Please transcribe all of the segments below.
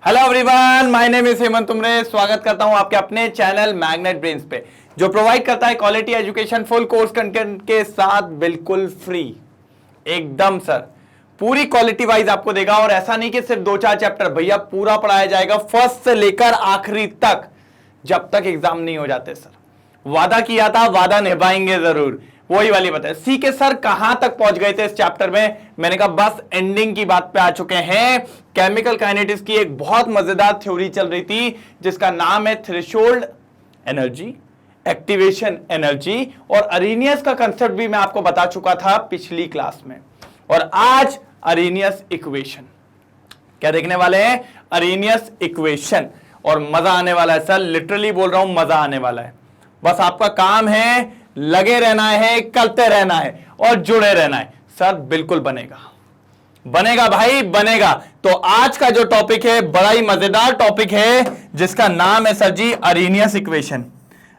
Hello everyone, my name is Hemant Tumre. स्वागत करता हूं आपके अपने चैनल मैग्नेट ब्रेन्स पे, जो प्रोवाइड करता है quality education full course content के साथ, बिल्कुल फ्री एकदम सर। पूरी क्वालिटी वाइज आपको देगा। और ऐसा नहीं कि सिर्फ 2-4 चैप्टर, भैया पूरा पढ़ाया जाएगा फर्स्ट से लेकर आखिरी तक, जब तक एग्जाम नहीं हो जाते सर। वादा किया था, वादा निभाएंगे जरूर। वही वाली बात है। सी के सर कहां तक पहुंच गए थे इस चैप्टर में? मैंने कहा बस एंडिंग की बात पे आ चुके हैं। केमिकल काइनेटिक्स की एक बहुत मजेदार थ्योरी चल रही थी जिसका नाम है थ्रेशोल्ड एनर्जी, एक्टिवेशन एनर्जी, और अरेनियस का कंसेप्ट भी मैं आपको बता चुका था पिछली क्लास में। और आज अरेनियस इक्वेशन क्या देखने वाले हैं? Arrhenius equation. और मजा आने वाला है सर, लिटरली बोल रहा हूं, मजा आने वाला है। बस आपका काम है लगे रहना है, करते रहना है और जुड़े रहना है सर। बिल्कुल बनेगा, बनेगा भाई, बनेगा। तो आज का जो टॉपिक है बड़ा ही मजेदार टॉपिक है जिसका नाम है सर जी अरेनियस इक्वेशन।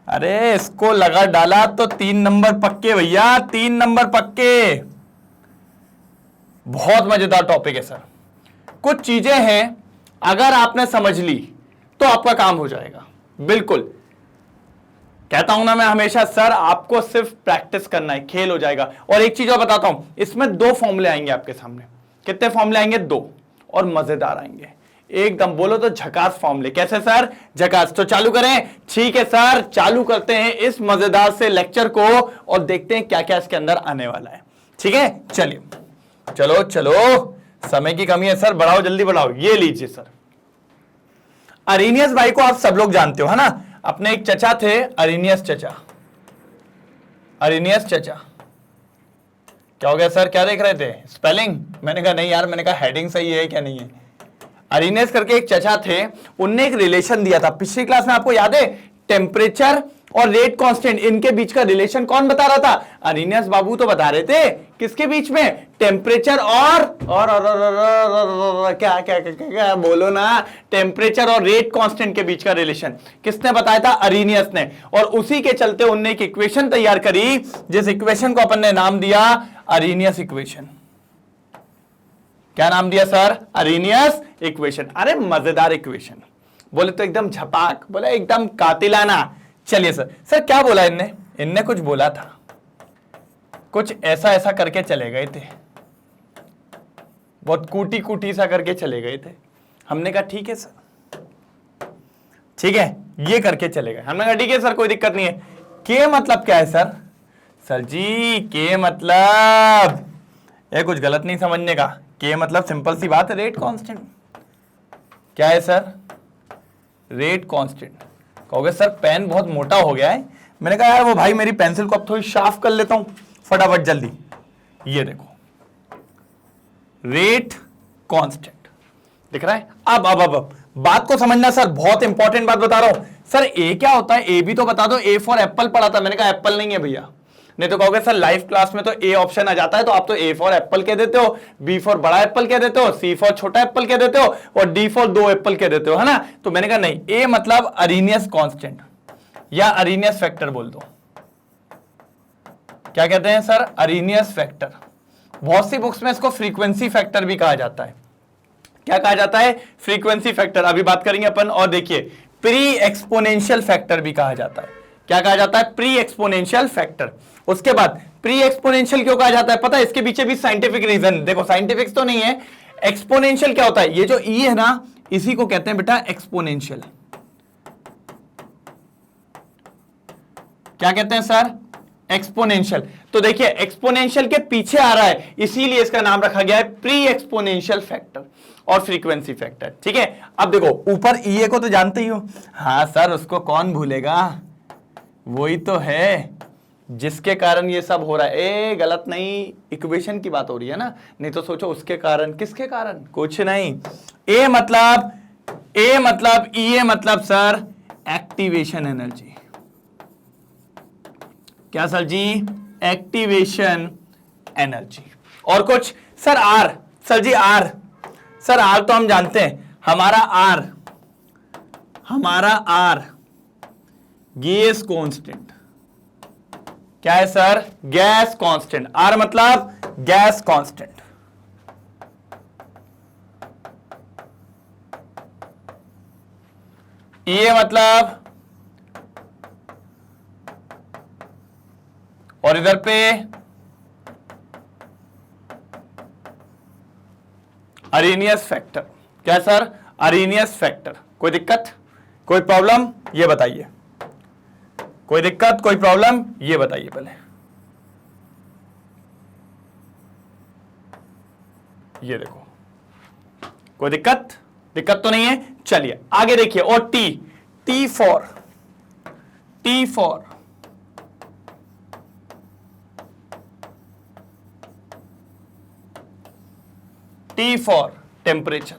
अरे इसको लगा डाला तो 3 नंबर पक्के भैया, 3 नंबर पक्के। बहुत मजेदार टॉपिक है सर। कुछ चीजें हैं अगर आपने समझ ली तो आपका काम हो जाएगा। बिल्कुल कहता हूं ना मैं हमेशा, सर आपको सिर्फ प्रैक्टिस करना है, खेल हो जाएगा। और एक चीज और बताता हूं, इसमें 2 फॉर्मूले आएंगे आपके सामने। कितने फॉर्मूले आएंगे? 2, और मजेदार आएंगे एकदम। बोलो तो झकास फॉर्मूले। कैसे सर? झकास। तो चालू करें? ठीक है सर, चालू करते हैं इस मजेदार से लेक्चर को और देखते हैं क्या क्या इसके अंदर आने वाला है। ठीक है, चलिए चलो चलो, समय की कमी है सर, बढ़ाओ जल्दी बढ़ाओ। ये लीजिए सर, अरेनियस भाई को आप सब लोग जानते हो है ना। अपने एक चचा थे, अरेनियस चचा। अरेनियस चचा क्या हो गया सर? क्या देख रहे थे? स्पेलिंग? मैंने कहा नहीं यार, मैंने कहा हेडिंग सही है क्या नहीं है। अरेनियस करके एक चचा थे, उनने एक रिलेशन दिया था पिछली क्लास में, आपको याद है? टेम्परेचर और रेट कांस्टेंट, इनके बीच का रिलेशन कौन बता रहा था? अरेनियस बाबू तो बता रहे थे। किसके बीच में? टेम्परेचर और क्या क्या क्या क्या बोलो ना, टेम्परेचर और रेट कांस्टेंट के बीच का रिलेशन किसने बताया था? अरेनियस ने। और उसी के चलते उनने एक इक्वेशन तैयार करी, जिस इक्वेशन को अपन ने नाम दिया अरेनियस इक्वेशन। क्या नाम दिया सर? Arrhenius equation. अरे मजेदार इक्वेशन, बोले तो एकदम झपाक, बोले एकदम कातिलाना। चलिए सर, सर क्या बोला इनने? इनने कुछ बोला था, कुछ ऐसा ऐसा करके चले गए थे, बहुत कूटी कूटी सा करके चले गए थे। हमने कहा ठीक है सर, ठीक है, ये करके चले गए। हमने कहा ठीक है सर, कोई दिक्कत नहीं है। के मतलब क्या है सर? सर जी के मतलब, ये कुछ गलत नहीं समझने का। के मतलब सिंपल सी बात है, रेट कांस्टेंट। क्या है सर? Rate constant. कहोगे सर पेन बहुत मोटा हो गया है। मैंने कहा यार वो भाई मेरी पेंसिल को अब थोड़ी शार्प कर लेता हूं फटाफट जल्दी। ये देखो, रेट कांस्टेंट दिख रहा है। अब बात को समझना सर, बहुत इंपॉर्टेंट बात बता रहा हूं। सर ए क्या होता है? ए भी तो बता दो। ए फॉर एप्पल पढ़ा था। मैंने कहा एप्पल नहीं है भैया। नहीं तो कहोगे सर लाइव क्लास में तो ए ऑप्शन आ जाता है, तो आप तो ए फॉर एप्पल कह देते हो, बी फॉर बड़ा एप्पल कह देते हो, सी फॉर छोटा एप्पल कह देते हो, और डी फॉर 2 एप्पल कह देते हो, है ना। तो मैंने कहा नहीं, ए मतलब अरेनियस कांस्टेंट या अरेनियस फैक्टर बोल दो। क्या कहते हैं सर? Arrhenius factor. बहुत सी बुक्स में इसको फ्रीक्वेंसी फैक्टर भी कहा जाता है। क्या कहा जाता है? Frequency factor. अभी बात करेंगे अपन। और देखिए, प्री एक्सपोनेंशियल फैक्टर भी कहा जाता है। क्या कहा जाता है? Pre exponential factor. उसके बाद प्री एक्सपोनेंशियल क्यों कहा जाता है पता है? इसके पीछे भी साइंटिफिक रीजन। देखो साइंटिफिक तो नहीं है, एक्सपोनेंशियल क्या होता है? ये जो ई है ना, इसी को कहते हैं बेटा एक्सपोनेंशियल। क्या कहते हैं सर? एक्सपोनेंशियल। तो देखिए एक्सपोनेंशियल के पीछे आ रहा है, इसीलिए इसका नाम रखा गया है प्री एक्सपोनेंशियल फैक्टर और फ्रीक्वेंसी फैक्टर। ठीक है, अब देखो ऊपर ई को तो जानते ही हो। हाँ सर, उसको कौन भूलेगा, वही तो है जिसके कारण ये सब हो रहा है। ए गलत नहीं, इक्वेशन की बात हो रही है ना, नहीं तो सोचो उसके कारण, किसके कारण? कुछ नहीं। ए मतलब ई मतलब सर एक्टिवेशन एनर्जी। क्या सर जी? Activation energy. और कुछ sir? R. Sir ji R. Sir R तो हम जानते हैं, हमारा आर गैस कांस्टेंट। क्या है सर? Gas constant. आर मतलब गैस कांस्टेंट। ये मतलब, और इधर पे अरेनियस फैक्टर। क्या सर? Arrhenius factor. कोई दिक्कत, कोई प्रॉब्लम, ये बताइए। कोई दिक्कत, कोई प्रॉब्लम, ये बताइए पहले। ये देखो, कोई दिक्कत, दिक्कत तो नहीं है। चलिए आगे देखिए। और T, T for temperature.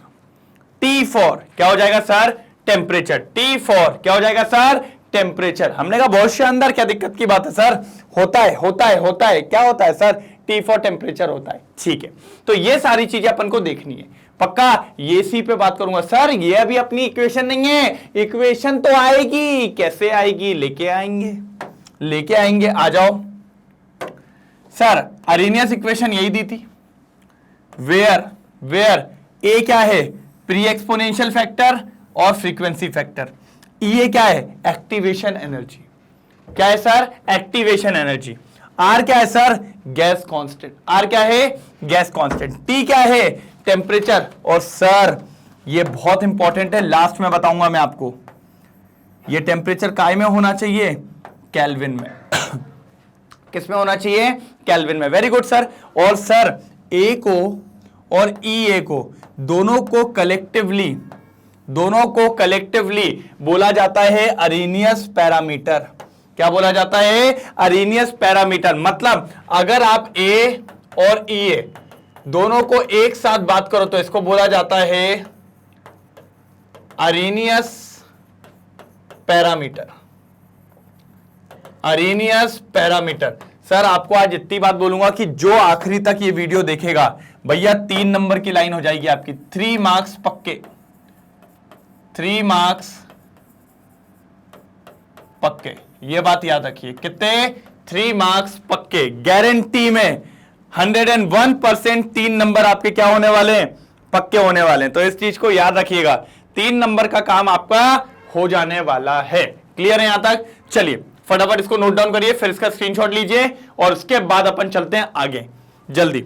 T for क्या हो जाएगा सर? टेम्परेचर। टी फॉर क्या हो जाएगा सर? टेम्परेचर। हमने कहा बहुत शानदार, क्या दिक्कत की बात है सर? होता है, होता है, होता है। क्या होता है सर? टी फॉर टेम्परेचर होता है। ठीक है, तो ये सारी चीजें अपन को देखनी है। पक्का ये सी पे बात करूंगा सर। ये अभी अपनी इक्वेशन नहीं है, इक्वेशन तो आएगी। कैसे आएगी? लेके आएंगे, लेके आएंगे। आ जाओ सर। अरेनियस इक्वेशन यही दी थी। वेयर ए क्या है? प्री एक्सपोनेंशियल फैक्टर और फ्रीक्वेंसी फैक्टर। ये क्या है? Activation energy. क्या है सर? Activation energy. आर क्या है सर? Gas constant. आर क्या है? Gas constant. टी क्या है? टेम्परेचर। और सर ये बहुत इंपॉर्टेंट है, लास्ट में बताऊंगा मैं आपको। ये टेम्परेचर काय में होना चाहिए? केल्विन में। किस में होना चाहिए? केल्विन में। Very good sir. और सर ए को और ई ए को दोनों को कलेक्टिवली बोला जाता है अरेनियस पैरामीटर। क्या बोला जाता है? Arrhenius parameter. मतलब अगर आप ए और ई ए दोनों को एक साथ बात करो तो इसको बोला जाता है Arrhenius parameter. Arrhenius parameter. Sir आपको आज इतनी बात बोलूंगा कि जो आखिरी तक ये वीडियो देखेगा भैया 3 नंबर की लाइन हो जाएगी आपकी। 3 मार्क्स पक्के, 3 मार्क्स पक्के। ये बात याद रखिए। कितने? 3 मार्क्स पक्के, गारंटी में 101% 3 नंबर आपके क्या होने वाले हैं? पक्के होने वाले हैं। तो इस चीज को याद रखिएगा, 3 नंबर का काम आपका हो जाने वाला है। क्लियर है यहां तक? चलिए फटाफट इसको नोट डाउन करिए, फिर इसका स्क्रीनशॉट लीजिए और उसके बाद अपन चलते हैं आगे। जल्दी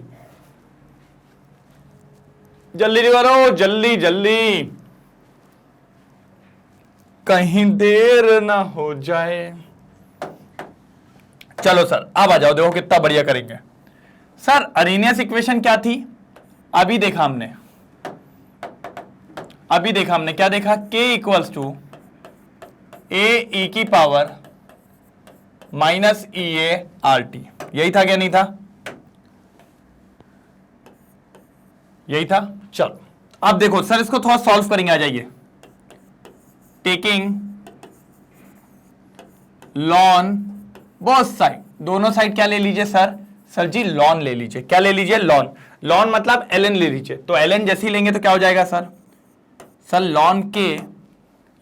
जल्दी करो, जल्दी जल्दी, कहीं देर ना हो जाए। चलो सर अब आ जाओ, देखो कितना बढ़िया करेंगे। सर अरेनियस इक्वेशन क्या थी? अभी देखा हमने क्या देखा? K इक्वल्स टू ए ई की power minus E A R T. यही था क्या? नहीं था? यही था। चलो अब देखो सर, इसको थोड़ा सॉल्व करेंगे। आ जाइए। टेकिंग लॉन बोथ साइड, दोनों साइड क्या ले लीजिए सर? सर जी लॉन ले लीजिए। क्या ले लीजिए? लॉन। लॉन मतलब ln ले लीजिए। तो ln जैसी लेंगे तो क्या हो जाएगा सर? सर लॉन के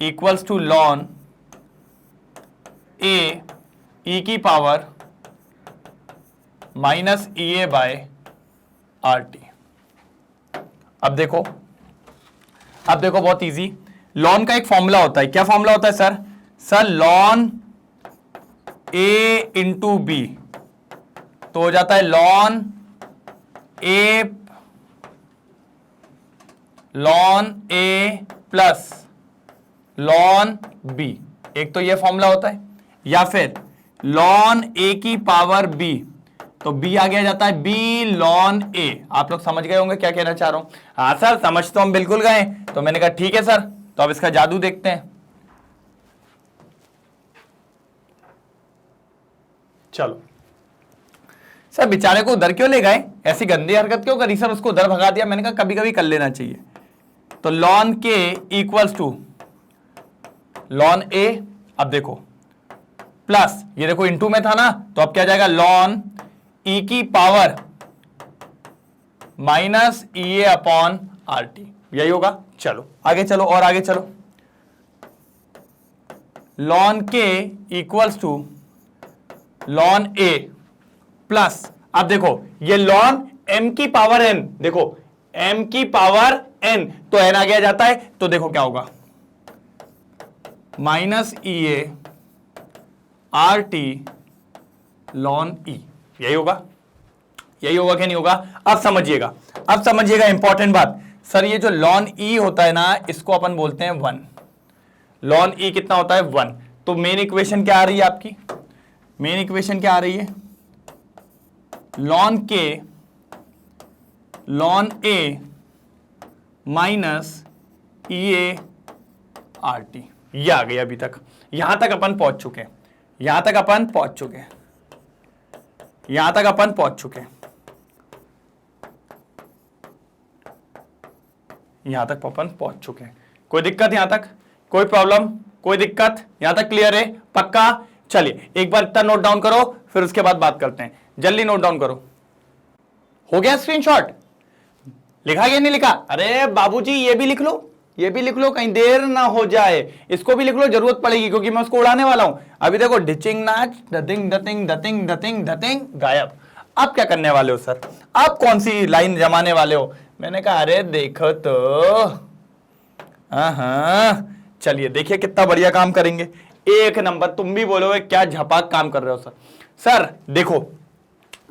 इक्वल्स टू लॉन ए ई की पावर माइनस ई ए बाय आर टी। अब देखो बहुत इजी। लॉन का एक फॉर्मूला होता है। क्या फॉर्मूला होता है सर? सर लॉन ए इंटू बी तो हो जाता है lawn A plus lawn B. एक तो ये फॉर्मूला होता है। या फिर लॉन ए की पावर बी तो बी आ गया जाता है बी लॉन ए। आप लोग समझ गए होंगे क्या कहना चाह रहा हूं? हाँ सर समझ तो हम बिल्कुल गए। तो मैंने कहा ठीक है सर, तो अब इसका जादू देखते हैं। चलो सर बेचारे को उधर क्यों ले गए? ऐसी गंदी हरकत क्यों करी सर? उसको उधर भगा दिया। मैंने कहा कभी कभी कर लेना चाहिए। तो लॉन के इक्वल्स टू लॉन ए। अब देखो प्लस, ये देखो इनटू में था ना, तो अब क्या जाएगा? लॉन ई की power minus E A upon R T. यही होगा। चलो आगे चलो और आगे चलो। लॉन के equals to ln A plus, अब देखो ये लॉन m की पावर n, देखो m की पावर n, तो n आ गया जाता है। तो देखो क्या होगा? Minus E A R T ln E. यही होगा, यही होगा कि नहीं होगा? अब समझिएगा इंपॉर्टेंट बात। सर ये जो लॉन ई होता है ना, इसको अपन बोलते हैं 1। लॉन ई कितना होता है? 1। तो मेन इक्वेशन क्या आ रही है आपकी? मेन इक्वेशन क्या आ रही है? Lawn A minus E A R T. ये आ गई। अभी तक यहां तक अपन पहुंच चुके हैं, यहां तक अपन पहुंच चुके हैं, यहां तक अपन पहुंच चुके हैं, यहां तक अपन पहुंच चुके हैं। कोई दिक्कत यहां तक? कोई प्रॉब्लम? कोई दिक्कत? यहां तक क्लियर है? पक्का? चलिए एक बार इतना नोट डाउन करो, फिर उसके बाद बात करते हैं। जल्दी नोट डाउन करो। हो गया स्क्रीनशॉट? लिखा या नहीं लिखा? अरे बाबूजी ये भी लिख लो, ये भी लिख लो, कहीं देर ना हो जाए। इसको भी लिख लो, जरूरत पड़ेगी, क्योंकि मैं उसको उड़ाने वाला हूं। अभी देखो, डिचिंग नाच, दतिंग दतिंग दतिंग दतिंग दतिंग गायब। आप क्या करने वाले हो सर? आप कौन सी लाइन जमाने वाले हो? मैंने कहा अरे देखो तो, हाँ चलिए देखिए कितना बढ़िया काम करेंगे, एक नंबर। तुम भी बोलोगे क्या झपाक काम कर रहे हो सर। सर देखो,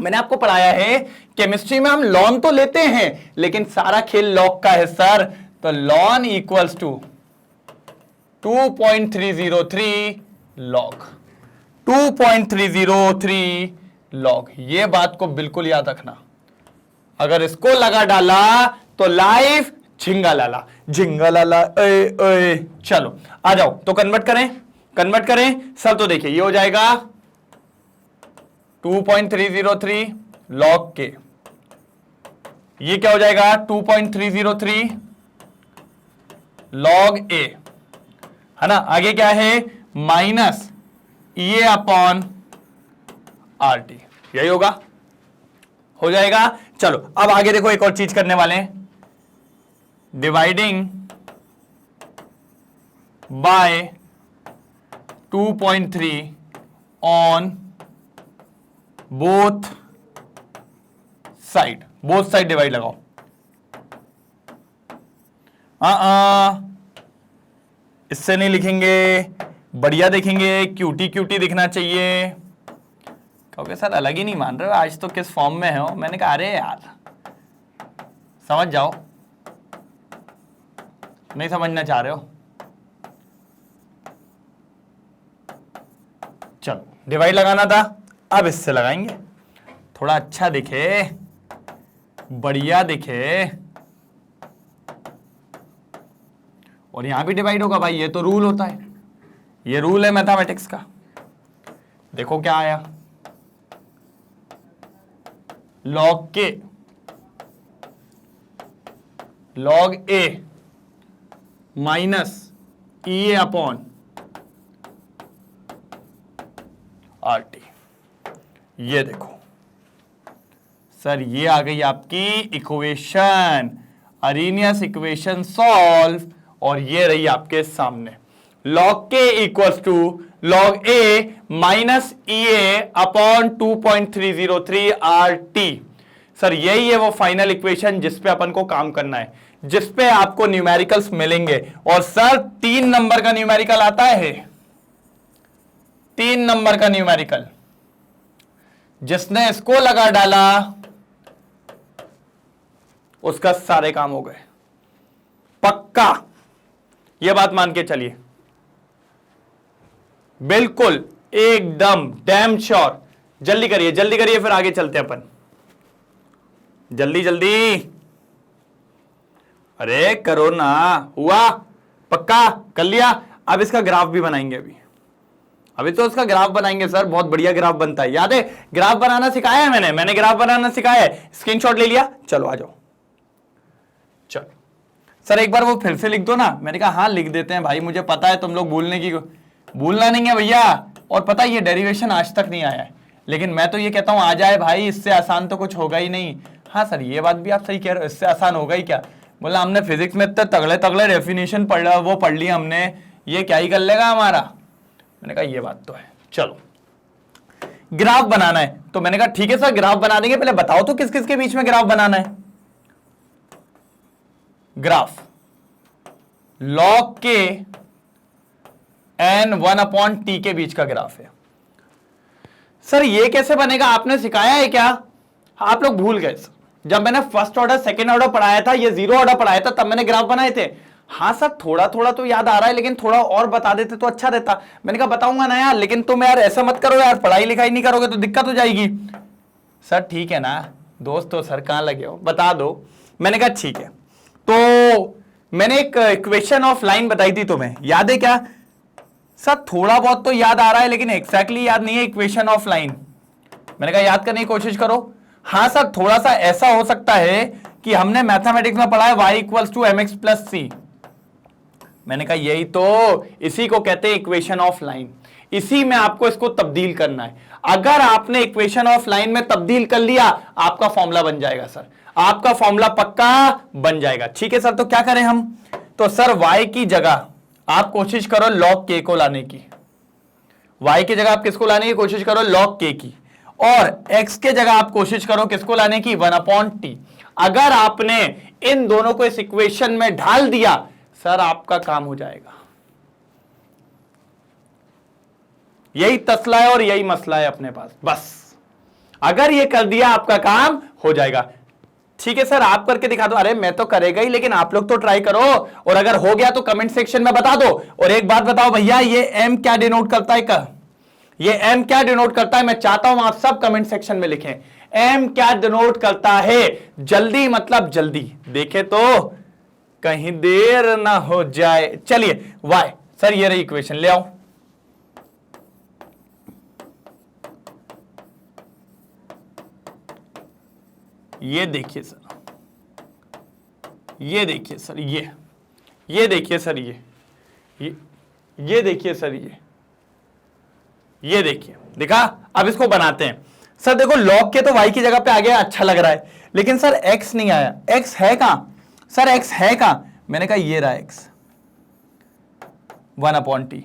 मैंने आपको पढ़ाया है केमिस्ट्री में हम लॉन तो लेते हैं, लेकिन सारा खेल लॉग का है सर। तो ln equals to 2.303 log, 2.303 log. ये बात को बिल्कुल याद रखना। अगर इसको लगा डाला तो लाइफ झिंगा लाला, झिंगा लाला। ए, चलो आ जाओ, तो कन्वर्ट करें सर। तो देखिए ये हो जाएगा 2.303 लॉग के, ये क्या हो जाएगा? 2.303 लॉग ए, है ना। आगे क्या है? माइनस ए अपॉन आर टी। यही होगा, हो जाएगा। चलो अब आगे देखो, एक और चीज करने वाले हैं। Dividing by 2.3 on both side divide लगाओ। इससे नहीं लिखेंगे, बढ़िया देखेंगे, क्यूटी दिखना चाहिए। कहोगे सर अलग ही नहीं मान रहे हो, आज तो किस फॉर्म में हो? मैंने कहा अरे यार समझ जाओ, नहीं समझना चाह रहे हो? चलो डिवाइड लगाना था, अब इससे लगाएंगे, थोड़ा अच्छा दिखे, बढ़िया दिखे। और यहां भी डिवाइड होगा भाई, ये तो रूल होता है, ये रूल है मैथमेटिक्स का। देखो क्या आया, log A minus E A upon R T. ये देखो सर, ये आ गई आपकी इक्वेशन, अरेनियस इक्वेशन सॉल्व। और ये रही आपके सामने, लॉग के equals to log A minus E A upon 2.303 R T. Sir यही है वो फाइनल इक्वेशन जिसपे अपन को काम करना है, जिसपे आपको न्यूमेरिकल्स मिलेंगे। और सर 3 नंबर का न्यूमेरिकल आता है, 3 नंबर का न्यूमेरिकल। जिसने इसको लगा डाला उसका सारे काम हो गए, पक्का। यह बात मान के चलिए, बिल्कुल एकदम डैम श्योर। जल्दी करिए फिर आगे चलते हैं अपन, जल्दी। अरे करो ना, हुआ? पक्का कर लिया? अब इसका ग्राफ भी बनाएंगे। अभी तो उसका ग्राफ बनाएंगे सर, बहुत बढ़िया ग्राफ बनता है, याद है? ग्राफ बनाना सिखाया है मैंने ग्राफ बनाना सिखाया है। स्क्रीनशॉट ले लिया? चलो आ जाओ। चलो सर एक बार वो फिर से लिख दो ना। मैंने कहा हाँ लिख देते हैं भाई, मुझे पता है तुम लोग भूलना नहीं है भैया। और पता है ये डेरिवेशन आज तक नहीं आया है, लेकिन मैं तो ये कहता हूं आ जाए भाई, इससे आसान तो कुछ होगा ही नहीं। हाँ सर ये बात भी आप सही कह रहे हो, इससे आसान होगा ही क्या? बोला हमने फिजिक्स में इतने तगड़े डेफिनेशन पढ़ ली हमने, ये क्या ही कर लेगा हमारा। मैंने कहा ये बात तो है। चलो ग्राफ बनाना है, तो मैंने कहा ठीक है सर ग्राफ बना देंगे, पहले बताओ तो किस किस के बीच में ग्राफ बनाना है। ग्राफ लॉग के एन 1/t के बीच का ग्राफ है। सर ये कैसे बनेगा, आपने सिखाया है क्या? आप लोग भूल गए। जब मैंने फर्स्ट ऑर्डर सेकेंड ऑर्डर पढ़ाया था, ये जीरो ऑर्डर पढ़ाया था, तब मैंने ग्राफ बनाए थे। हाँ सर थोड़ा थोड़ा तो याद आ रहा है, लेकिन थोड़ा और बता देते तो अच्छा रहता। मैंने कहा बताऊंगा ना यार, लेकिन तुम यार ऐसा मत करो यार, पढ़ाई लिखाई नहीं करोगे तो दिक्कत हो जाएगी। सर ठीक है ना दोस्तों, सर कहां लगे हो, बता दो। मैंने कहा ठीक है। तो मैंने एक इक्वेशन ऑफ लाइन बताई थी तुम्हें, याद है क्या? सर थोड़ा बहुत तो याद आ रहा है, लेकिन एक्जैक्टली याद नहीं है इक्वेशन ऑफ लाइन। मैंने कहा याद करने की कोशिश करो। हाँ सर थोड़ा सा ऐसा हो सकता है कि हमने मैथमेटिक्स में पढ़ा है y = mx + c। मैंने कहा यही तो, इसी को कहते हैं इक्वेशन ऑफ लाइन। इसी में आपको इसको तब्दील करना है। अगर आपने इक्वेशन ऑफ लाइन में तब्दील कर लिया, आपका फॉर्मूला बन जाएगा सर, आपका फॉर्मूला पक्का बन जाएगा। ठीक है सर, तो क्या करें हम? तो सर y की जगह आप कोशिश करो log k को लाने की। y की जगह आप किसको लाने की कोशिश करो? log k की। और x के जगह आप कोशिश करो किसको लाने की? 1/t। अगर आपने इन दोनों को इस इक्वेशन में ढाल दिया, सर आपका काम हो जाएगा। यही तसला है और यही मसला है अपने पास। बस अगर ये कर दिया, आपका काम हो जाएगा। ठीक है सर, आप करके दिखा दो। अरे मैं तो करेगा ही, लेकिन आप लोग तो ट्राई करो, और अगर हो गया तो कमेंट सेक्शन में बता दो। और एक बात बताओ भैया, ये m क्या डिनोट करता है? ये m क्या डिनोट करता है? मैं चाहता हूं आप सब कमेंट सेक्शन में लिखें, m क्या डिनोट करता है? जल्दी मतलब जल्दी, देखे तो कहीं देर ना हो जाए। चलिए y, सर ये रही इक्वेशन, ले आओ। ये देखिए सर, ये देखिए सर, ये देखिए सर, ये देखिए सर, ये देखिए, दिखा? अब इसको बनाते हैं। सर देखो log के तो y की जगह पे आ गया, अच्छा लग रहा है, लेकिन सर x नहीं आया। x है कहां? सर x है कहां? मैंने कहा ये रहा x 1/t।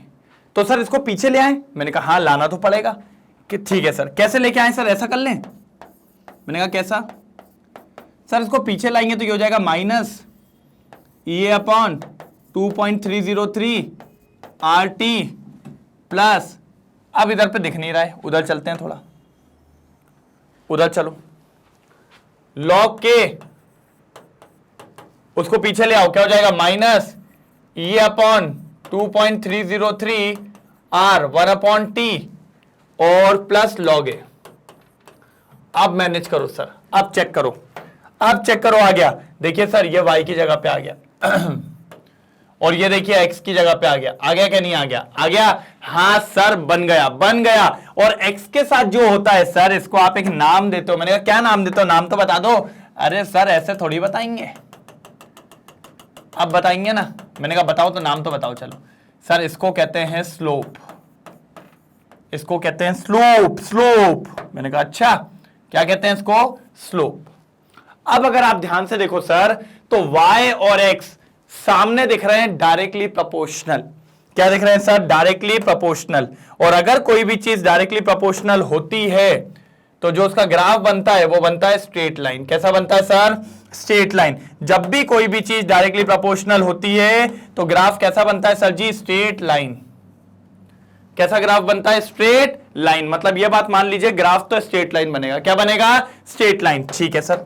तो सर इसको पीछे ले आए। मैंने कहा हाँ लाना तो पड़ेगा। कि ठीक है सर, कैसे लेके आए सर? ऐसा कर लें। मैंने कहा कैसा? सर इसको पीछे लाएंगे तो ये हो जाएगा -2.303 RT प्लस, अब इधर पे दिख नहीं रहा है, उधर चलते हैं थोड़ा, उधर चलो। log के उसको पीछे ले आओ, क्या हो जाएगा? -2.303 R 1/t और प्लस log a। अब मैनेज करो सर, अब चेक करो, अब चेक करो, आ गया। देखिए सर ये y की जगह पे आ गया और ये देखिए x की जगह पे आ गया। आ गया क्या नहीं आ गया? आ गया। हाँ सर बन गया, बन गया। और x के साथ जो होता है सर, इसको आप एक नाम देते हो। मैंने कहा क्या नाम देते हो? नाम तो बता दो। अरे सर ऐसे थोड़ी बताएंगे, अब बताएंगे ना। मैंने कहा बताओ तो नाम तो बताओ। चलो सर इसको कहते हैं स्लोप, इसको कहते हैं स्लोप, स्लोप। मैंने कहा अच्छा, क्या कहते हैं इसको? स्लोप। अब अगर आप ध्यान से देखो सर, तो y और x सामने दिख रहे हैं डायरेक्टली प्रोपोर्शनल। क्या दिख रहे हैं सर? Directly proportional. और अगर कोई भी चीज डायरेक्टली प्रोपोर्शनल होती है तो जो उसका ग्राफ बनता है वो बनता है स्ट्रेट लाइन। कैसा बनता है सर? Straight line. जब भी कोई भी चीज डायरेक्टली प्रोपोर्शनल होती है तो ग्राफ कैसा बनता है सर जी? Straight line. कैसा ग्राफ बनता है? Straight line. मतलब ये बात मान लीजिए, ग्राफ तो स्ट्रेट लाइन बनेगा। क्या बनेगा? Straight line. ठीक है सर,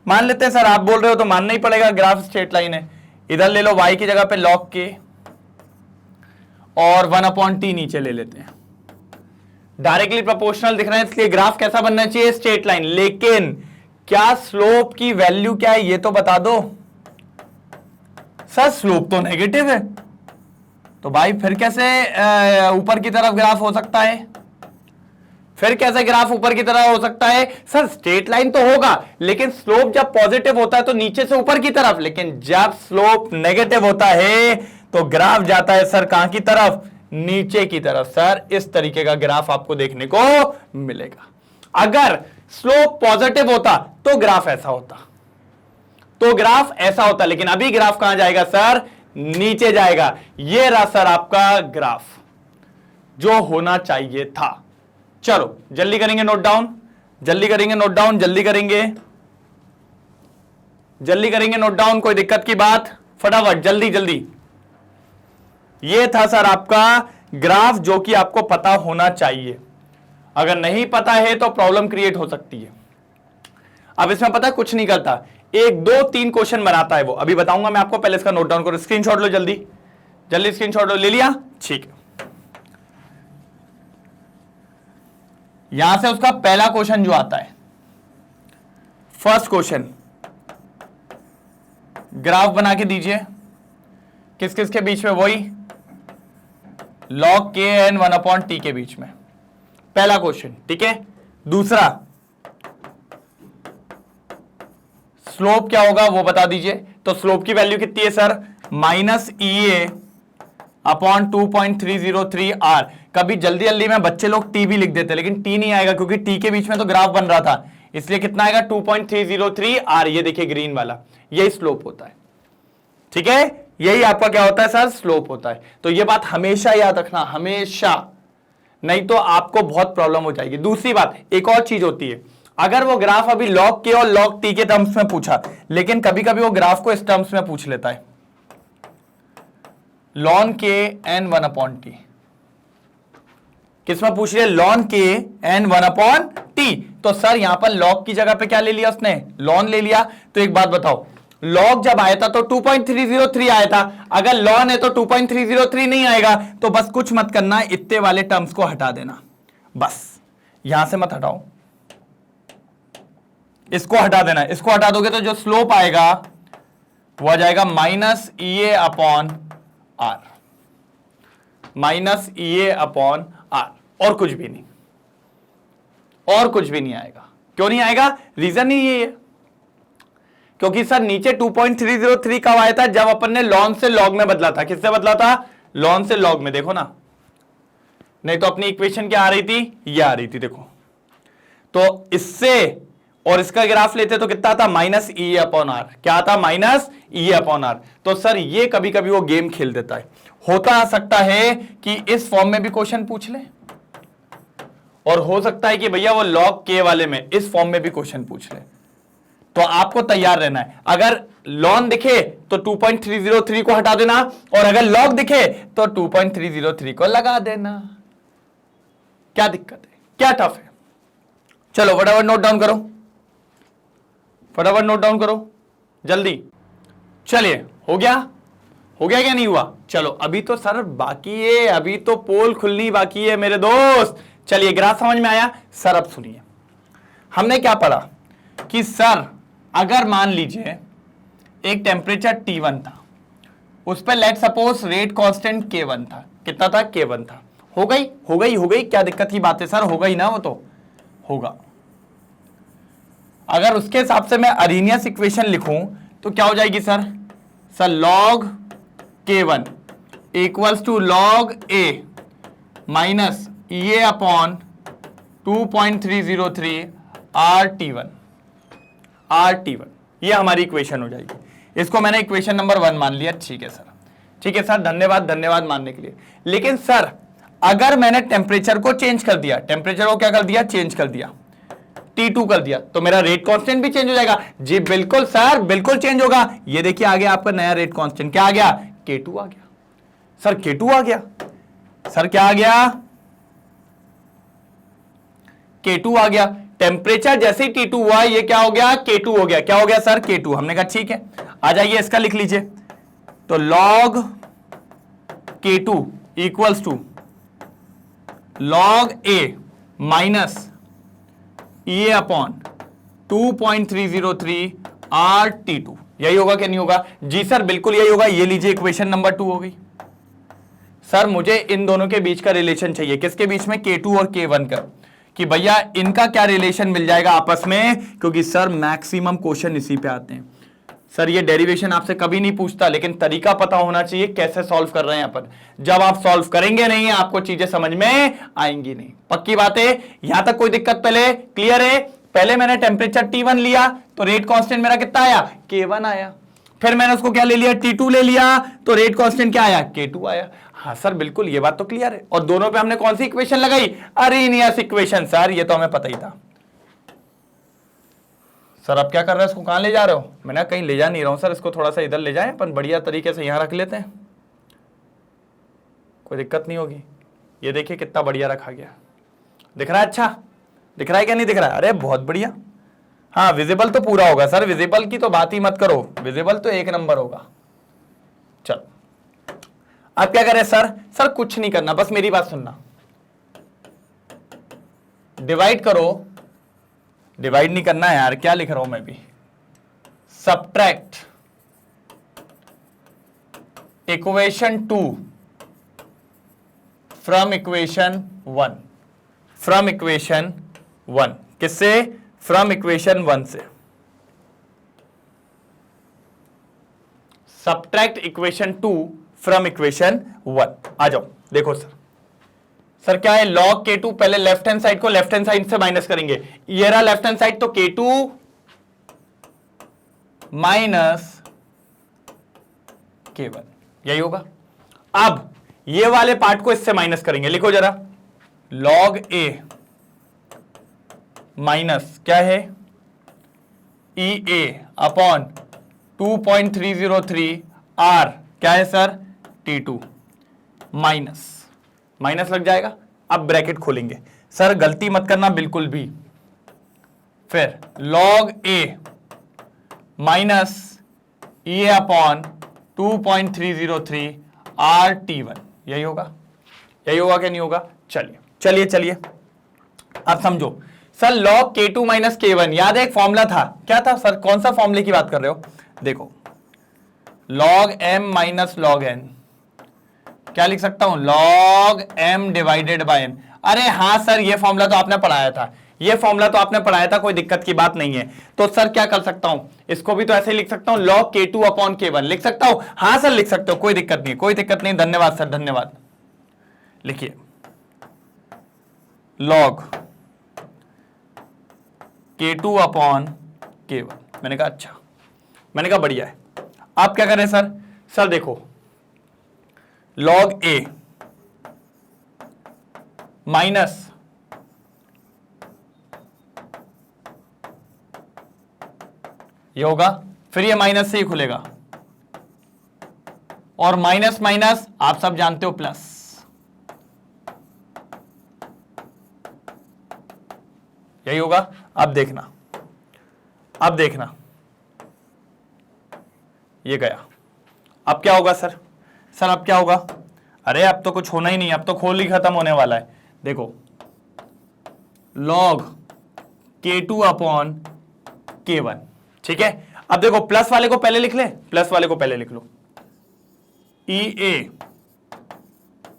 मान लेते हैं। सर आप बोल रहे हो तो मानना ही पड़ेगा, ग्राफ स्ट्रेट लाइन है। इधर ले लो y की जगह पे log k और 1/t नीचे ले लेते हैं। डायरेक्टली प्रोपोर्शनल दिख रहे हैं, इसलिए ग्राफ कैसा बनना चाहिए? Straight line. लेकिन क्या स्लोप की वैल्यू क्या है ये तो बता दो। सर स्लोप तो नेगेटिव है, तो भाई फिर कैसे ऊपर की तरफ ग्राफ हो सकता है? फिर कैसे ग्राफ ऊपर की तरफ हो सकता है? सर स्ट्रेट लाइन तो होगा, लेकिन स्लोप जब पॉजिटिव होता है तो नीचे से ऊपर की तरफ, लेकिन जब स्लोप नेगेटिव होता है तो ग्राफ जाता है सर कहां की तरफ? नीचे की तरफ। सर इस तरीके का ग्राफ आपको देखने को मिलेगा। अगर स्लोप पॉजिटिव होता तो ग्राफ ऐसा होता, तो ग्राफ ऐसा होता, लेकिन अभी ग्राफ कहां जाएगा सर? नीचे जाएगा। ये रहा सर आपका ग्राफ जो होना चाहिए था। चलो जल्दी करेंगे नोट डाउन, जल्दी करेंगे नोट डाउन, जल्दी करेंगे, जल्दी करेंगे नोट डाउन। कोई दिक्कत की बात? फटाफट जल्दी जल्दी। ये था सर आपका ग्राफ जो कि आपको पता होना चाहिए, अगर नहीं पता है तो प्रॉब्लम क्रिएट हो सकती है। अब इसमें पता है कुछ नहीं करता, 1 2 3 क्वेश्चन बनाता है वो, अभी बताऊंगा मैं आपको, पहले इसका नोट डाउन करो, स्क्रीनशॉट लो जल्दी जल्दी, स्क्रीनशॉट लो, ले लिया, ठीक है। यहां से उसका पहला क्वेश्चन जो आता है, फर्स्ट क्वेश्चन, ग्राफ बना के दीजिए, किस किस के बीच में, वही log k n 1/t के बीच में, पहला क्वेश्चन, ठीक है। दूसरा, स्लोप क्या होगा वो बता दीजिए, तो स्लोप की वैल्यू कितनी है सर, -EA/2.303r। कभी जल्दी जल्दी में बच्चे लोग टी भी लिख देते, लेकिन टी नहीं आएगा क्योंकि टी के बीच में तो ग्राफ बन रहा था, इसलिए कितना आएगा 2.303r। ये देखिए ग्रीन वाला, यही स्लोप होता है, ठीक है, यही आपका क्या होता है सर, स्लोप होता है। तो ये बात हमेशा याद रखना, हमेशा, नहीं तो आपको बहुत प्रॉब्लम हो जाएगी। दूसरी बात, एक और चीज होती है, अगर वो ग्राफ अभी log k और log t के टर्म्स में पूछा, लेकिन कभी कभी वो ग्राफ को इस टर्म्स में पूछ लेता है, ln k n 1/t, किसमें पूछ रहे, ln k n 1/t। तो सर यहां पर log की जगह पे क्या ले लिया उसने, ln ले लिया। तो एक बात बताओ, log जब आया था तो 2.303 आया था, अगर ln है तो 2.303 नहीं आएगा, तो बस कुछ मत करना, इतने वाले टर्म्स को हटा देना, बस यहां से मत हटाओ, इसको हटा देना। इसको हटा दोगे तो जो स्लोप आएगा वो आ जाएगा -EA/r, -EA/r, और कुछ भी नहीं, और कुछ भी नहीं आएगा। क्यों नहीं आएगा, रीजन ही ये है, क्योंकि सर नीचे 2.303 कब आया था, जब अपन ने ln से log में बदला था। किससे बदला था, ln से log में, देखो ना, नहीं तो अपनी इक्वेशन क्या आ रही थी, ये आ रही थी, देखो। तो इससे और इसका ग्राफ लेते तो कितना था, -EA/r, क्या आता, -EA/r। तो सर ये कभी कभी वो गेम खेल देता है, होता सकता है कि इस फॉर्म में भी क्वेश्चन पूछ ले, और हो सकता है कि भैया वो log k वाले में इस फॉर्म में भी क्वेश्चन पूछ ले। तो आपको तैयार रहना है, अगर ln दिखे तो 2.303 को हटा देना, और अगर log दिखे तो 2.303 को लगा देना। क्या दिक्कत है, क्या टफ है, चलो फटाफट नोट डाउन करो, फटाफट नोट डाउन करो जल्दी। चलिए, हो गया, हो गया क्या नहीं हुआ, चलो अभी तो सर बाकी है, अभी तो पोल खुलनी बाकी है मेरे दोस्त। चलिए, ग्राफ समझ में आया सर। अब सुनिए, हमने क्या पढ़ा कि सर अगर मान लीजिए एक टेम्परेचर T1 था, उस पर let suppose rate constant K1 था, कितना था, K1 था। हो गई, हो गई, हो गई, क्या दिक्कत की बात है सर, हो गई ना, वो तो होगा। अगर उसके हिसाब से मैं अरेनियस इक्वेशन लिखूं तो क्या हो जाएगी sir, log K1 equals to log A minus EA/2.303 RT1, ये हमारी इक्वेशन हो जाएगी। इसको मैंने इक्वेशन नंबर 1 मान लिया, ठीक है सर, ठीक है सर, धन्यवाद, धन्यवाद मानने के लिए। लेकिन सर अगर मैंने टेम्परेचर को चेंज कर दिया, टेम्परेचर को क्या कर दिया, चेंज कर दिया, T2 कर दिया, तो मेरा रेट कांस्टेंट भी चेंज हो जाएगा। जी बिल्कुल सर, बिल्कुल चेंज होगा। ये देखिए आ गया आपका नया रेट कांस्टेंट, क्या आ गया, K2 आ गया सर, K2 आ गया सर, क्या आ गया, K2 आ गया। टेम्परेचर जैसे ही T2 हुआ, ये क्या हो गया, K2 हो गया। क्या हो गया सर, K2। हमने कहा ठीक है, आ जाइए इसका लिख लीजिए, तो log K2 equals to log A minus EA/2.303 RT2, यही होगा क्या नहीं होगा, जी सर बिल्कुल यही होगा। ये लीजिए इक्वेशन नंबर 2 हो गई। सर मुझे इन दोनों के बीच का रिलेशन चाहिए, किसके बीच में, K2 और K1 का, कि भैया इनका क्या रिलेशन मिल जाएगा आपस में, क्योंकि सर मैक्सिमम क्वेश्चन इसी पे आते हैं। सर ये डेरिवेशन आपसे कभी नहीं पूछता, लेकिन तरीका पता होना चाहिए कैसे सॉल्व कर रहे हैं अपन। जब आप सॉल्व करेंगे नहीं, आपको चीजें समझ में आएंगी नहीं, पक्की बात है। यहां तक कोई दिक्कत पहले क्लियर है। पहले मैंने टेम्परेचर T1 लिया तो रेट कांस्टेंट मेरा कितना आया, K1 आया। फिर मैंने उसको क्या ले लिया, T2 ले लिया, तो रेट कांस्टेंट क्या आया, K2 आया। हाँ सर बिल्कुल, ये बात तो क्लियर है। और दोनों पे हमने कौन सी इक्वेशन लगाई, अरेनियस इक्वेशन। सर ये तो हमें पता ही था। सर अब क्या कर रहे हैं, इसको कहां ले जा रहे हो, मैंने कहीं ले जा नहीं रहा हूं सर, इसको थोड़ा सा इधर ले जाएं, अपन बढ़िया तरीके से यहां रख लेते हैं, कोई दिक्कत नहीं होगी। ये देखिए कितना बढ़िया रखा गया, दिख रहा है? अच्छा दिख रहा है क्या नहीं दिख रहा है? अरे बहुत बढ़िया। हाँ विजिबल तो पूरा होगा सर, विजिबल की तो बात ही मत करो, विजिबल तो एक नंबर होगा। चलो अब क्या करें सर? सर कुछ नहीं करना, बस मेरी बात सुनना। डिवाइड करो, डिवाइड नहीं करना है यार, क्या लिख रहा हूं मैं भी। Subtract equation 2 from equation 1, from equation 1। किससे? फ्रॉम इक्वेशन 1 से। Subtract equation 2 from equation 1। आ जाओ देखो सर, सर क्या है? log k2, पहले लेफ्ट हैंड साइड को लेफ्ट हैंड साइड से माइनस करेंगे। ये रहा लेफ्ट हैंड साइड, तो k2 माइनस k1, यही होगा। अब ये वाले पार्ट को इससे माइनस करेंगे, लिखो जरा। log a माइनस क्या है? EA अपॉन 2.303 R क्या है सर? T2 माइनस, माइनस लग जाएगा। अब ब्रैकेट खोलेंगे सर, गलती मत करना बिल्कुल भी। फिर log A minus EA upon 2.303 R T1, यही होगा? यही होगा क्या नहीं होगा? चलिए चलिए चलिए अब समझो sir. log k2 minus k1, याद है एक फॉर्मूला था, क्या था सर? कौन सा फॉर्मूले की बात कर रहे हो? देखो log m minus log n, क्या लिख सकता हूं? log m divided by n। अरे हाँ सर, ये फॉर्मूला तो आपने पढ़ाया था, ये फॉर्मूला तो आपने पढ़ाया था, कोई दिक्कत की बात नहीं है। तो सर क्या कर सकता हूं? इसको भी तो ऐसे लिख सकता हूं, log k2 अपॉन k1 लिख सकता हूं। हाँ सर लिख सकते हो, कोई दिक्कत नहीं, कोई दिक्कत नहीं। धन्यवाद सर, धन्यवाद। लिखिए log k2 अपॉन k1। मैंने कहा अच्छा, मैंने कहा बढ़िया है। आप क्या करें सर? सर देखो log a माइनस ये होगा, फिर ये माइनस से ही खुलेगा, और माइनस माइनस आप सब जानते हो प्लस। यही होगा। अब देखना, अब देखना, ये गया। अब क्या होगा सर? सर अब क्या होगा? अरे अब तो कुछ होना ही नहीं, अब तो खोल ही खत्म होने वाला है। देखो log k2 अपॉन k1, ठीक है। अब देखो प्लस वाले को पहले लिख ले, प्लस वाले को पहले लिख लो। EA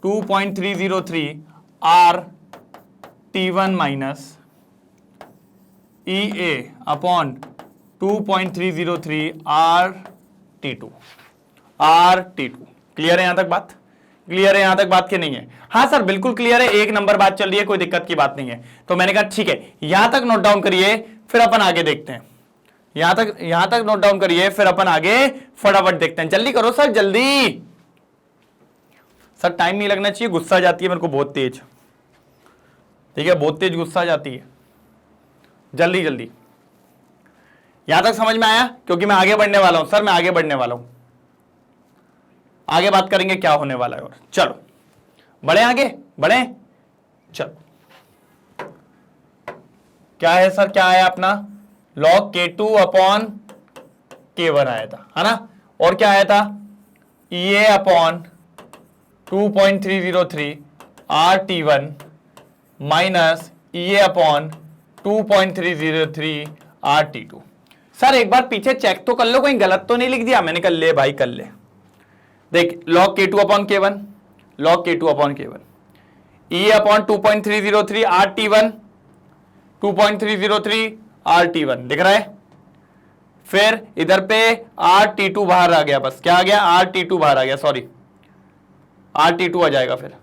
2.303 R T1 minus EA upon 2.303 R T2, R T2। Clear है यहां तक बात? क्लियर है यहां तक बात? के नहीं है? हाँ सर बिल्कुल क्लियर है, एक नंबर बात चल रही है, कोई दिक्कत की बात नहीं है। तो मैंने कहा ठीक है, यहां तक नोट डाउन करिए, फिर अपन आगे देखते हैं। यहां तक नोट डाउन करिए, फिर अपन आगे फटाफट देखते हैं। जल्दी करो सर, जल्दी। सर टाइम नहीं लगना चाहिए, गुस्सा जाती है मेरे को बहुत तेज, ठीक है, बहुत तेज गुस्सा जाती है। जल्दी जल्दी। यहां तक समझ में आया? क्योंकि मैं आगे बढ़ने वाला हूं सर, मैं आगे बढ़ने वाला हूं, आगे बात करेंगे क्या होने वाला है। और चलो बढ़े, आगे बढ़े। चलो क्या है सर? क्या आया अपना? log k2 अपॉन k1 आया था, है ना? और क्या आया था? EA upon 2.303 R T1 minus EA upon 2.303 R T2। Sir एक बार पीछे चेक तो कर लो, कहीं गलत तो नहीं लिख दिया। मैंने कहा ले भाई कर ले। देख log k2 upon k1, log k2 upon k1, EA upon 2.303 R T1, 2.303 R T1 दिख रहा है। फिर इधर पे R T2 बाहर आ गया, बस क्या आ गया? R T2 बाहर आ गया, सॉरी R T2 आ जाएगा फिर।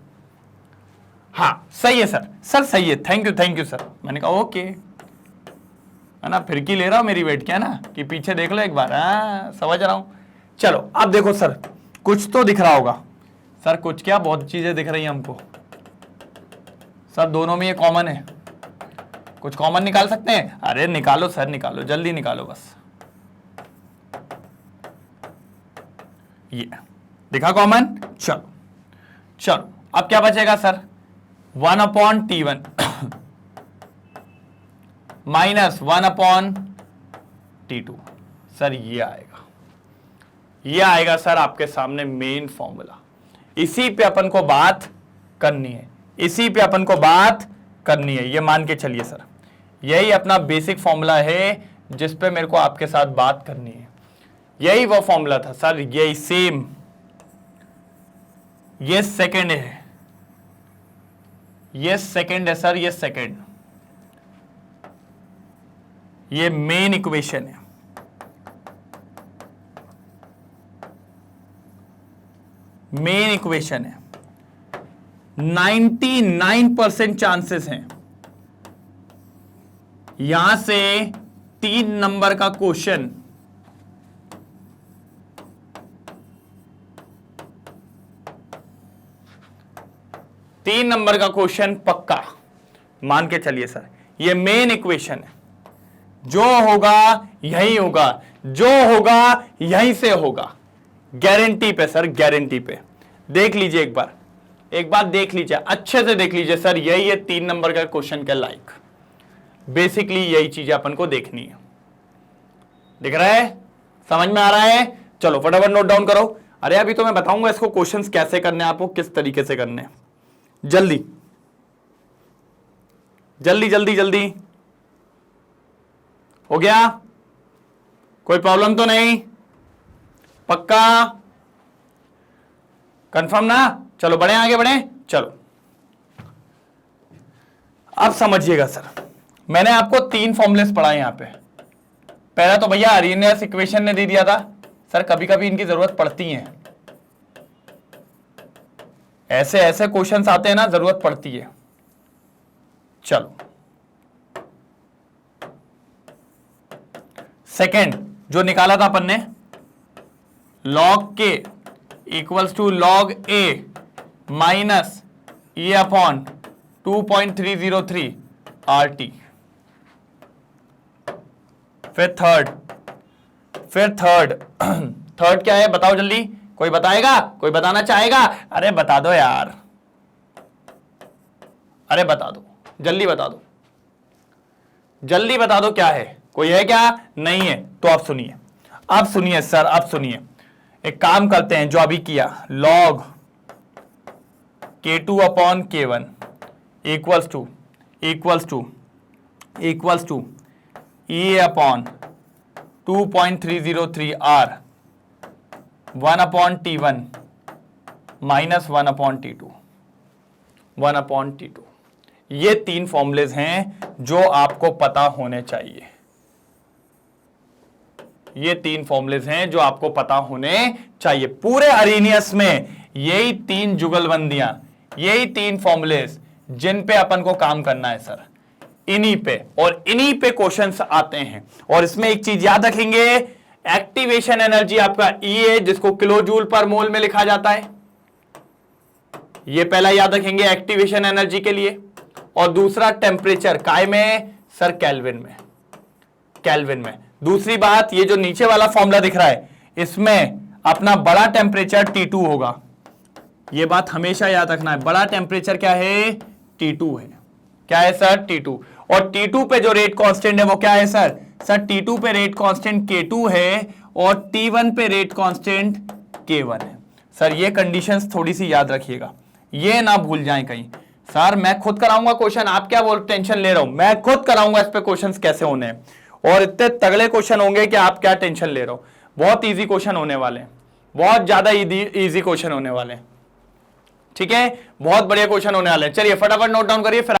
हाँ सही है सर, सर सही है, थैंक यू सर। मैंने कहा ओके, है ना? फिर की ले रहा हूं मेरी वेट, क्या ना कि पीछे देख लो एक बार। हाँ समझ रहा हूं। चलो अब देखो सर, कुछ तो दिख रहा होगा सर। कुछ क्या, बहुत चीजें दिख रही हैं हमको सर। दोनों में ये कॉमन है, कुछ कॉमन निकाल सकते हैं? अरे निकालो सर, निकालो, जल्दी निकालो बस। ये दिखा कॉमन। चलो चलो अब क्या बचेगा sir? 1/T1 minus 1/T2। Sir ये आएगा सर आपके सामने मेन फॉर्मूला। इसी पे अपन को बात करनी है, इसी पे अपन को बात करनी है, ये मान के चलिए सर। यही अपना बेसिक फॉर्मूला है जिस पे मेरे को आपके साथ बात करनी है। यही वो फॉर्मूला था सर, यही सेम। ये सेकंड है, ये सेकंड है सर, ये सेकंड, ये मेन इक्वेशन है। मेन इक्वेशन है। 99% चांसेस हैं यहां से 3 नंबर का क्वेश्चन पक्का मान के चलिए सर। ये मेन इक्वेशन है, जो होगा यही होगा, जो होगा यहीं से होगा, गारंटी पे सर, गारंटी पे। देख लीजिए एक बार देख लीजिए, अच्छे से देख लीजिए सर। यही है 3 नंबर का क्वेश्चन के लायक। बेसिकली यही चीज अपन को देखनी है। दिख रहा है, समझ में आ रहा है? चलो फटाफट नोट डाउन करो। अरे अभी तो मैं बताऊंगा इसको क्वेश्चंस कैसे करने हैं, आपको किस तरीके से करने हैं। जल्दी जल्दी जल्दी जल्दी। हो गया? कोई प्रॉब्लम तो नहीं? पक्का कंफर्म ना? चलो बढ़े, आगे बढ़े। चलो अब समझिएगा सर, मैंने आपको 3 फॉर्मूलेस पढ़ाए यहां पे। पहला तो भैया अरेनियस इक्वेशन ने दे दिया था सर, कभी कभी इनकी जरूरत पड़ती है, ऐसे ऐसे क्वेश्चंस आते हैं ना, जरूरत पड़ती है। चलो सेकंड जो निकाला था अपन ने, log k equals to log a minus e upon 2.303 RT। फिर थर्ड क्या है बताओ जल्दी, कोई बताएगा? कोई बताना चाहेगा? अरे बता दो यार, अरे बता दो, जल्दी बता दो, जल्दी बता दो क्या है। कोई है क्या? नहीं है तो आप सुनिए, अब सुनिए सर, अब सुनिए। एक काम करते हैं जो अभी किया, log k2 upon k1 equals to e upon 2.303 r 1/T1 minus 1/T2। ये 3 फॉर्मूलेज हैं जो आपको पता होने चाहिए। ये 3 फॉर्मूलेज हैं जो आपको पता होने चाहिए। पूरे अरेनियस में यही 3 जुगलबंदियां, यही 3 फॉर्मूलेज जिन पे अपन को काम करना है सर, इन्हीं पे, और इन्हीं पे क्वेश्चंस आते हैं। और इसमें एक चीज याद रखेंगे, एक्टिवेशन एनर्जी आपका E है, जिसको किलो जूल पर मोल में लिखा जाता है। ये पहला याद रखेंगे एक्टिवेशन एनर्जी के लिए। और दूसरा टेम्परेचर, काय में सर? केल्विन में, केल्विन में। दूसरी बात, ये जो नीचे वाला फॉर्मूला दिख रहा है, इसमें अपना बड़ा टेम्परेचर T2 होगा। ये बात हमेशा याद रखना है, बड़ा टेम्परेचर क्या है? T2 है। क्या है सर? T2। और T2 पे जो रेट कांस्टेंट है वो क्या है सर? सर T2 पे रेट कांस्टेंट K2 है और T1 पे रेट कांस्टेंट K1 है। सर ये कंडीशंस थोड़ी सी याद रखिएगा, ये ना भूल जाएं कहीं। सर मैं खुद कराऊंगा क्वेश्चन, आप क्या बोल टेंशन ले रहे हो? मैं खुद कराऊंगा इस पे क्वेश्चंस कैसे होने हैं, और इतने तगड़े क्वेश्चन होंगे कि आप क्या टेंशन ले रहे हो। बहुत इजी क्वेश्चन होने वाले हैं, बहुत ज्यादा इजी क्वेश्चन होने वाले हैं, ठीक है? बहुत बढ़िया क्वेश्चन होने वाले हैं। चलिए फटाफट नोट डाउन करिए फिर।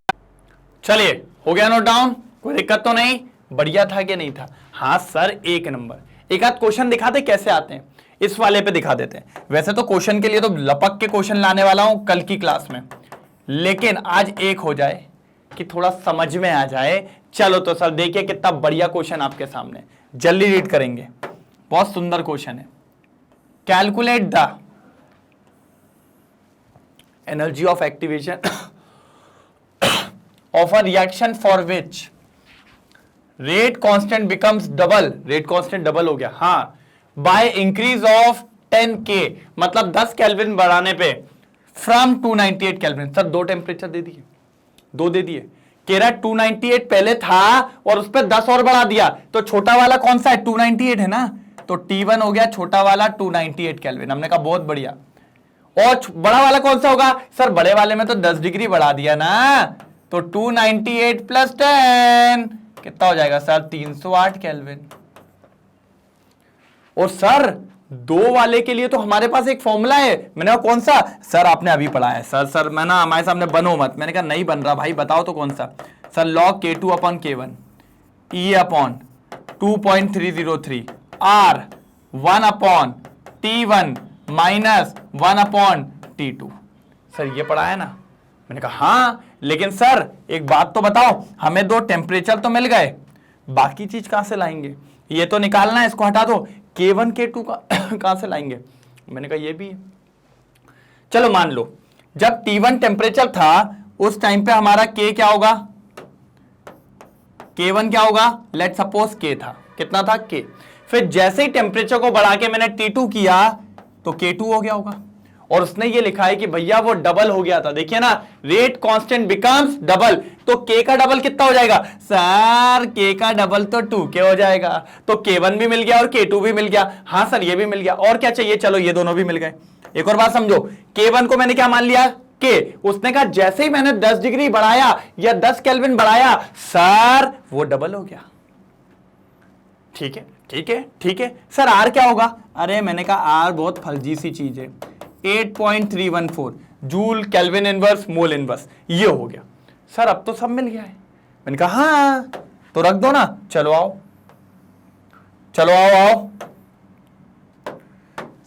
चलिए हो गया नोट डाउन? कोई दिक्कत तो नहीं? बढ़िया था कि नहीं था? हाँ सर एक नंबर। एक आध क्वेश्चन दिखाते कैसे आते हैं, इस वाले पे दिखा देते हैं। वैसे तो क्वेश्चन के लिए तो लपक के क्वेश्चन लाने वाला हूं कल की क्लास में, लेकिन आज एक हो जाए कि थोड़ा समझ में आ जाए। चलो तो सर देखिए कितना बढ़िया क्वेश्चन आपके सामने, जल्दी रीड करेंगे। बहुत सुंदर क्वेश्चन है। Calculate the energy of activation of a reaction for which rate constant becomes double, rate constant double हो गया, हाँ, by increase of 10K, मतलब 10 केल्विन बढ़ाने पे फ्रॉम 298 केल्विन। सर दो टेम्परेचर दे दिए, दो दे दिए, कह रहा है 298 पहले था और उस पर 10 और बढ़ा दिया, तो छोटा वाला कौन सा है, 298 है ना, तो T1 हो गया छोटा वाला 298 केल्विन। हमने कहा बहुत बढ़िया। और बड़ा वाला कौन सा होगा, सर बड़े वाले में तो 10 डिग्री बढ़ा दिया ना, तो 298 प्लस 10 कितना हो जाएगा सर, 308 केल्विन। और सर दो वाले के लिए तो हमारे पास एक फॉर्मूला है। मैंने कहा कौन सा, सर आपने अभी पढ़ा है। सर मैं ना हमारे सामने बनो मत। मैंने कहा नहीं बन रहा भाई, बताओ तो कौन सा। Sir log K2 upon K1 E upon 2.303 R 1 upon T1 minus 1 upon T2। Sir ये पढ़ा है ना। मैंने कहा हाँ, लेकिन सर एक बात तो बताओ, हमें दो टेम्परेचर तो मिल गए, बाकी चीज कहां से लाएंगे, ये तो निकालना है, इसको हटा दो। K1 K2 का कहां से लाएंगे। मैंने कहा ये भी है। चलो मान लो जब T1 टेम्परेचर था उस टाइम पे हमारा K क्या होगा, K1 क्या होगा, लेट सपोज K था, कितना था K। फिर जैसे ही टेम्परेचर को बढ़ा के मैंने T2 किया तो K2 हो गया होगा। और उसने ये लिखा है कि भैया वो डबल हो गया था, देखिए ना, रेट कांस्टेंट बिकम्स डबल, तो K का डबल कितना हो जाएगा, सर K का डबल तो 2K हो जाएगा। तो K1 भी मिल गया और K2 भी मिल गया। हाँ सर ये भी मिल गया, और क्या चाहिए, चलो ये दोनों भी मिल गए। एक और बात समझो, K1 को मैंने क्या मान लिया, K, उसने कहा जैसे ही मैंने 10 डिग्री बढ़ाया या 10 केल्विन बढ़ाया सर वो डबल हो गया। ठीक है ठीक है ठीक है। सर R क्या होगा, अरे मैंने कहा R बहुत फर्जी सी चीज है, 8.314 joule kelvin inverse mole inverse, ये हो गया। सर अब तो सब मिल गया है। मैंने कहा हाँ तो रख दो ना, चलो आओ चलो आओ।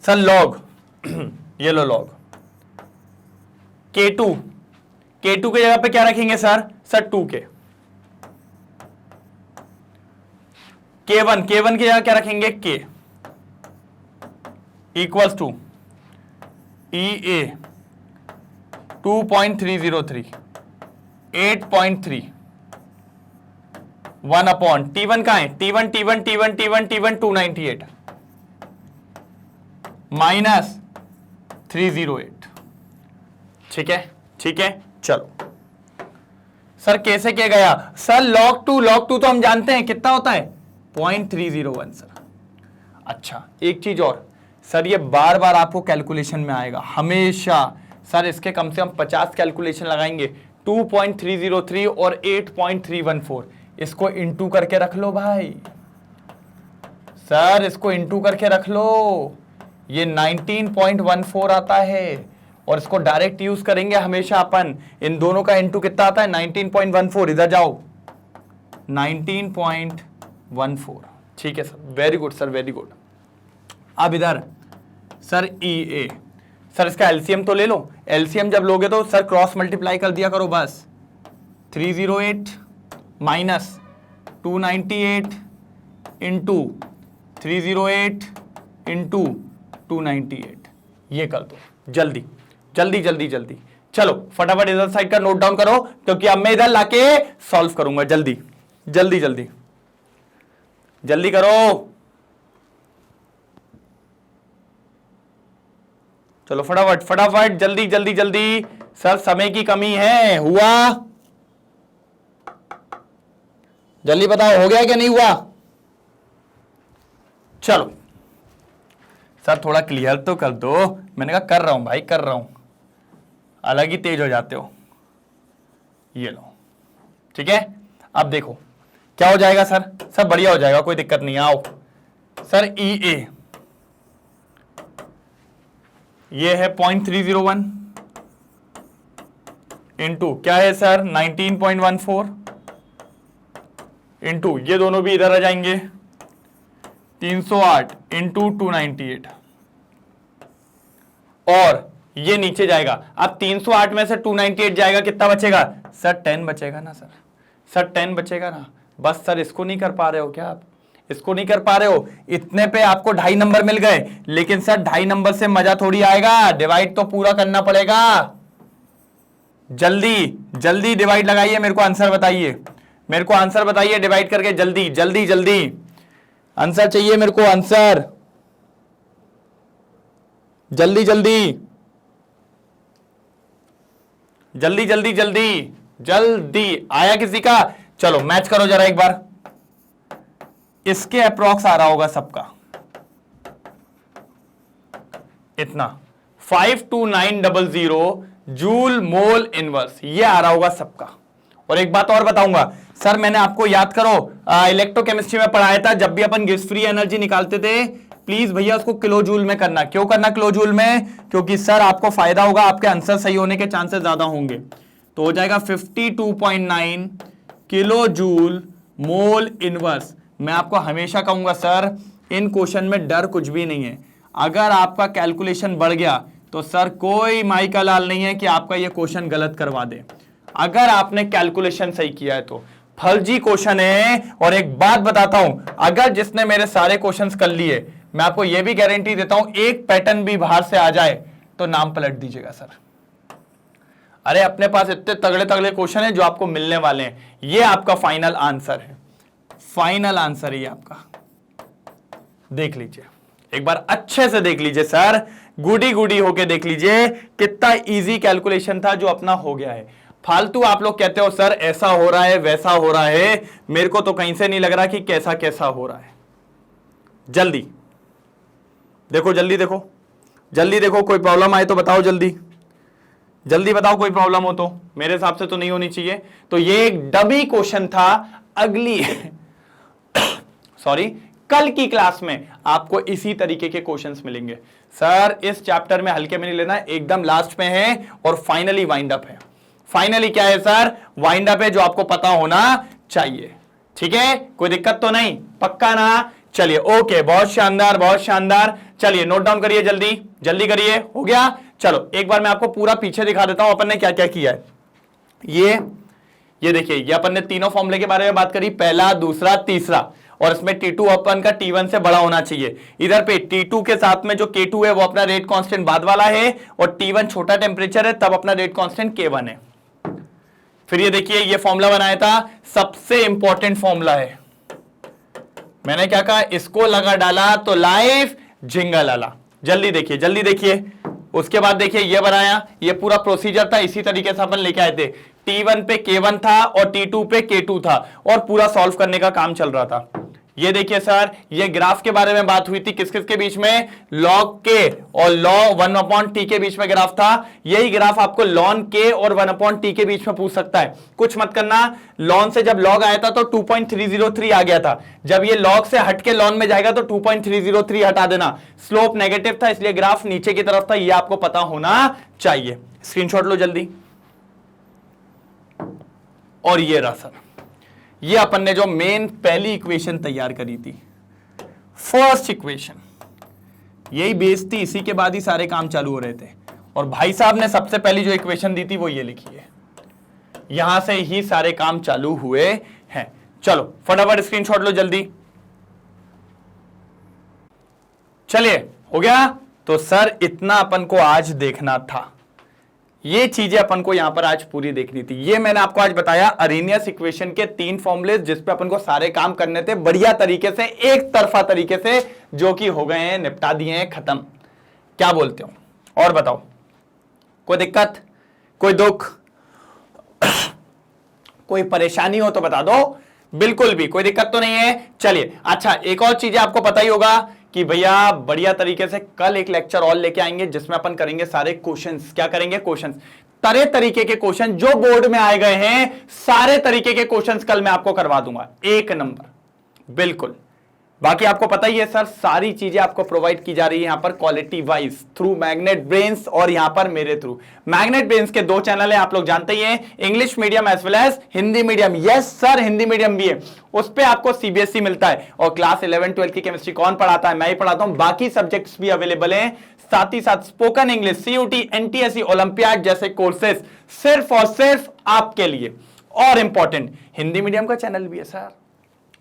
सर लॉग ये लो लॉग K2 के जगह पे क्या रखेंगे सर 2K। K1 की जगह क्या रखेंगे K equals to EA 2.303 8.3 1 upon T1 कहां है, T1 298 माइनस 308। ठीक है ठीक है। चलो सर कैसे किया गया, सर log 2 तो हम जानते हैं कितना होता है 0.301 सर। अच्छा एक चीज और सर, ये बार बार आपको कैलकुलेशन में आएगा हमेशा। सर इसके कम से कम 50 कैलकुलेशन लगाएंगे, 2.303 और 8.314, इसको इंटू करके रख लो भाई। सर इसको इंटू करके रख लो, ये 19.14 आता है, और इसको डायरेक्ट यूज करेंगे हमेशा अपन। इन दोनों का इंटू कितना आता है 19.14, इधर जाओ 19.14। ठीक है sir, very good sir very good. अब इधर सर EA, सर इसका एलसीएम तो ले लो। एलसीएम जब लोगे तो सर क्रॉस मल्टीप्लाई कर दिया करो बस, 308 माइनस 298 इंटू 308 इंटू 298, ये कर दो जल्दी जल्दी जल्दी जल्दी। चलो फटाफट इधर साइड का नोट डाउन करो, क्योंकि अब मैं इधर लाके सॉल्व करूंगा। जल्दी जल्दी जल्दी जल्दी करो, चलो फटाफट फटाफट जल्दी जल्दी जल्दी। सर समय की कमी है, हुआ जल्दी बताओ, हो गया क्या नहीं हुआ। चलो सर थोड़ा क्लियर तो कर दो। मैंने कहा कर रहा हूं भाई कर रहा हूं, अलग ही तेज हो जाते हो। ये लो ठीक है। अब देखो क्या हो जाएगा सर, सब बढ़िया हो जाएगा, कोई दिक्कत नहीं। आओ सर EA ये है 0.301 इंटू क्या है सर 19.14 इंटू ये दोनों भी इधर आ जाएंगे 308 इंटू 298, और ये नीचे जाएगा। अब 308 में से 298 जाएगा, कितना बचेगा सर 10 बचेगा ना सर 10 बचेगा ना। बस सर इसको नहीं कर पा रहे हो क्या आप, इसको नहीं कर पा रहे हो। इतने पे आपको 2.5 नंबर मिल गए, लेकिन सर 2.5 नंबर से मजा थोड़ी आएगा, डिवाइड तो पूरा करना पड़ेगा। जल्दी जल्दी डिवाइड लगाइए, मेरे को आंसर बताइए, मेरे को आंसर बताइए डिवाइड करके, जल्दी जल्दी जल्दी आंसर चाहिए मेरे को, आंसर जल्दी जल्दी। जल्दी जल्दी जल्दी जल्दी, आया किसी का? चलो मैच करो जरा एक बार, इसके अप्रॉक्स आ रहा होगा सबका इतना 52900 जूल मोल इनवर्स, ये आ रहा होगा सबका। और एक बात और बताऊंगा सर, मैंने आपको याद करो इलेक्ट्रोकेमिस्ट्री में पढ़ाया था, जब भी अपन गिब्स फ्री एनर्जी निकालते थे प्लीज भैया उसको किलो जूल में करना। क्यों करना किलो जूल में? क्योंकि सर आपको फायदा होगा, आपके आंसर सही होने के चांसेस ज्यादा होंगे। तो हो जाएगा 52.9 किलो जूल मोल इनवर्स। मैं आपको हमेशा कहूंगा सर, इन क्वेश्चन में डर कुछ भी नहीं है। अगर आपका कैलकुलेशन बढ़ गया तो सर कोई माई का लाल नहीं है कि आपका ये क्वेश्चन गलत करवा दे। अगर आपने कैलकुलेशन सही किया है तो फर्जी क्वेश्चन है। और एक बात बताता हूं, अगर जिसने मेरे सारे क्वेश्चंस कर लिए, मैं आपको यह भी गारंटी देता हूं, एक पैटर्न भी बाहर से आ जाए तो नाम पलट दीजिएगा सर। अरे अपने पास इतने तगड़े तगड़े क्वेश्चन है जो आपको मिलने वाले हैं। ये आपका फाइनल आंसर है, फाइनल आंसर है आपका। देख लीजिए एक बार अच्छे से देख लीजिए सर, गुडी गुडी होके देख लीजिए कितना इजी कैलकुलेशन था जो अपना हो गया है। फालतू आप लोग कहते हो सर ऐसा हो रहा है वैसा हो रहा है, मेरे को तो कहीं से नहीं लग रहा कि कैसा कैसा हो रहा है। जल्दी देखो, जल्दी देखो, जल्दी देखो, कोई प्रॉब्लम आए तो बताओ, जल्दी जल्दी बताओ कोई प्रॉब्लम हो तो। मेरे हिसाब से तो नहीं होनी चाहिए। तो ये एक डमी क्वेश्चन था। अगली सॉरी कल की क्लास में आपको इसी तरीके के क्वेश्चंस मिलेंगे सर। इस चैप्टर में हल्के में नहीं लेना, एकदम लास्ट में है और फाइनली वाइंड अप है। फाइनली क्या है सर? वाइंड अप है, जो आपको पता होना चाहिए। ठीक है, कोई दिक्कत तो नहीं? पक्का ना? चलिए ओके, बहुत शानदार बहुत शानदार। चलिए नोट डाउन करिए, जल्दी जल्दी करिए। हो गया? चलो एक बार मैं आपको पूरा पीछे दिखा देता हूं अपन ने क्या क्या किया है। ये देखिए, ये अपन ने तीनों फॉर्मूले के बारे में बात करी, पहला दूसरा तीसरा, और इसमें T2 अपन का T1 से बड़ा होना चाहिए। इधर पे T2 के साथ में जो K2 है वो अपना रेट कांस्टेंट बाद वाला है, और T1 छोटा टेम्परेचर है तब अपना रेट कांस्टेंट K1 है। फिर ये देखिए, ये फॉर्मूला बनाया था, सबसे इंपॉर्टेंट फॉर्मूला है। मैंने क्या कहा? इसको लगा डाला तो लाइफ जिंगल आला। जल्दी देखिए, जल्दी देखिए। उसके बाद देखिए ये बनाया, ये पूरा प्रोसीजर था, इसी तरीके से अपन लेके आए थे। T1 पे K1 था और T2 पे K2 था, और पूरा सॉल्व करने का काम चल रहा था। ये देखिए सर, ये ग्राफ के बारे में बात हुई थी, किस किस के बीच में? लॉग के और लॉग 1/t के बीच में ग्राफ था। यही ग्राफ आपको लॉन के और 1/t के बीच में पूछ सकता है। कुछ मत करना, लॉन से जब लॉग आया था तो 2.303 आ गया था, जब ये लॉग से हट के लॉन में जाएगा तो 2.303 हटा देना। स्लोप नेगेटिव था इसलिए ग्राफ नीचे की तरफ था, ये आपको पता होना चाहिए। स्क्रीनशॉट लो जल्दी। और ये रहा सर, ये अपन ने जो मेन पहली इक्वेशन तैयार करी थी, फर्स्ट इक्वेशन, यही बेस थी, इसी के बाद ही सारे काम चालू हो रहे थे। और भाई साहब ने सबसे पहली जो इक्वेशन दी थी वो ये लिखी है, यहां से ही सारे काम चालू हुए हैं। चलो फटाफट स्क्रीनशॉट लो जल्दी। चलिए हो गया? तो सर इतना अपन को आज देखना था, ये चीजें अपन को यहां पर आज पूरी देखनी थी। ये मैंने आपको आज बताया अरेनियस इक्वेशन के 3 फॉर्मूले, जिसपे अपन को सारे काम करने थे बढ़िया तरीके से, एक तरफा तरीके से, जो कि हो गए हैं, निपटा दिए हैं, खत्म। क्या बोलते हो? और बताओ, कोई दिक्कत, कोई दुख, कोई परेशानी हो तो बता दो। बिल्कुल भी कोई दिक्कत तो नहीं है। चलिए अच्छा, एक और चीज आपको पता ही होगा कि भैया बढ़िया तरीके से कल एक लेक्चर और लेके आएंगे, जिसमें अपन करेंगे सारे क्वेश्चंस। क्या करेंगे? क्वेश्चंस, तरह तरीके के क्वेश्चन जो बोर्ड में आए गए हैं, सारे तरीके के क्वेश्चंस कल मैं आपको करवा दूंगा, एक नंबर। बिल्कुल, बाकी आपको पता ही है सर, सारी चीजें आपको प्रोवाइड की जा रही है यहां पर quality wise through magnet brains, और यहां पर मेरे थ्रू। मैग्नेट ब्रेन्स के 2 चैनल है, आप लोग जानते ही हैं, English medium as well as Hindi medium. Yes sir, Hindi medium भी है, उस पे आपको सीबीएसई मिलता है। और क्लास 11-12 की केमिस्ट्री कौन पढ़ाता है? मैं ही पढ़ाता हूं। बाकी सब्जेक्ट्स भी अवेलेबल हैं, साथ ही साथ spoken English, CUT, NTSC, olympiad जैसे कोर्सेस सिर्फ और सिर्फ आपके लिए। और इंपॉर्टेंट, हिंदी मीडियम का चैनल भी है सर,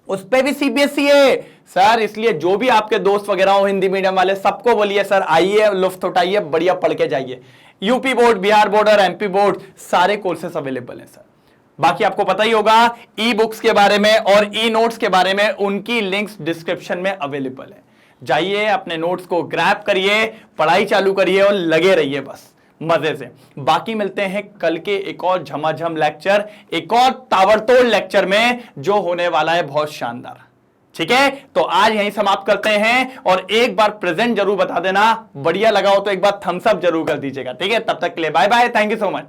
उस पे भी सीबीएसई है सर। इसलिए जो भी आपके दोस्त वगैरह हो हिंदी मीडियम वाले, सबको बोलिए सर आइए, लुफ्त उठाइए, बढ़िया पढ़ के जाइए। यूपी बोर्ड, बिहार बोर्ड और एमपी बोर्ड सारे कोर्सेस अवेलेबल हैं सर। बाकी आपको पता ही होगा ई बुक्स के बारे में और ई नोट्स के बारे में, उनकी लिंक्स डिस्क्रिप्शन में अवेलेबल है। जाइए अपने नोट्स को ग्रैब करिए, पढ़ाई चालू करिए और लगे रहिए, बस मजे से। बाकी मिलते हैं कल के एक और झमाझम लेक्चर, एक और ताबड़तोड़ लेक्चर में, जो होने वाला है बहुत शानदार। ठीक है, तो आज यहीं समाप्त करते हैं। और एक बार प्रेजेंट जरूर बता देना, बढ़िया लगा हो तो एक बार थम्स अप जरूर कर दीजिएगा। ठीक है, तब तक के लिए bye bye, thank you so much.